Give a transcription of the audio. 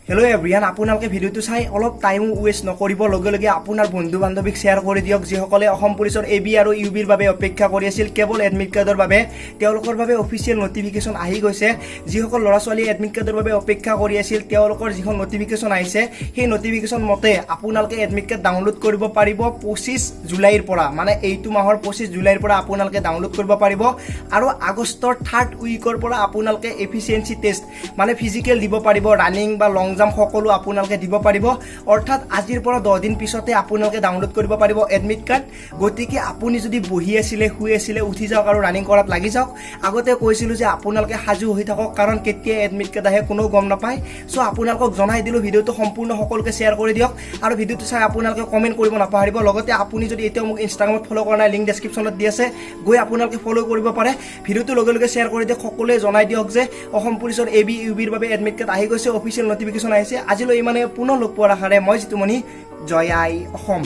Hello' everyone, আপোনালোকে ভিডিঅ'টো চাই অলপ টাইমো ৱেষ্ট নকৰিব, লগে লগে আপোনাৰ বন্ধু বান্ধৱীক শ্বেয়াৰ কৰি দিয়ক যিসকলে অসম পুলিচৰ AB আৰু UBৰ বাবে অপেক্ষা কৰি আছিল কেৱল এডমিট কাৰ্ডৰ বাবে। তেওঁলোকৰ বাবে অফিচিয়েল নটিফিকেশ্যন আহি গৈছে। যিসকল ল'ৰা ছোৱালীয়ে এডমিট কাৰ্ডৰ বাবে অপেক্ষা কৰি আছিল তেওঁলোকৰ যিখন নটিফিকেশ্যন আহিছে সেই নটিফিকেশ্যন মতে আপোনালোকে এডমিট কাৰ্ড ডাউনলোড কৰিব পাৰিব 25 জুলাইৰ পৰা, মানে এইটো মাহৰ 25 জুলাইৰ পৰা আপোনালোকে ডাউনলোড কৰিব পাৰিব। আৰু আগষ্টৰ 3rd উইকৰ পৰা আপোনালোকে এফিচিয়েঞ্চি টেষ্ট মানে ফিজিকেল দিব পাৰিব, ৰানিং বা লং জাম্প সকলো আপোনালোকে দিব পাৰিব। অৰ্থাৎ আজিৰ পৰা 10 দিন পিছতে আপোনালোকে ডাউনলোড কৰিব পাৰিব এডমিট কাৰ্ড। গতিকে আপুনি যদি বহি আছিলে, শুই আছিলে, উঠি যাওক আৰু ৰানিং কৰাত লাগি যাওক। আগতে কৈছিলোঁ যে আপোনালোকে সাজু হৈ থাকক, কাৰণ কেতিয়া এডমিট কাৰ্ড আহে কোনো গম নাপায়। চ' আপোনালোকক জনাই দিলোঁ, ভিডিঅ'টো সম্পূৰ্ণ সকলোকে শ্বেয়াৰ কৰি দিয়ক আৰু ভিডিঅ'টো চাই আপোনালোকে কমেণ্ট কৰিব নাপাহৰিব। লগতে আপুনি যদি এতিয়াও মোক ইনষ্টাগ্ৰামত ফ'ল' কৰা নাই, লিংক ডেছক্ৰিপশ্যনত দি আছে, গৈ আপোনালোকে ফ'ল' কৰিব পাৰে। ভিডিঅ'টো লগে লগে শ্বেয়াৰ কৰি দিয়ক, সকলোৱে জনাই দিয়ক যে অসম পুলিচৰ AB UBৰ বাবে এডমিট কাৰ্ড আহি গৈছে, অফিচিয়েল নটিফিকেশ্যন আহিছে। আজিলৈ ইমানে, পুনৰ লগ পোৱাৰ আশাৰে মই জিতু, জয় আই অসম।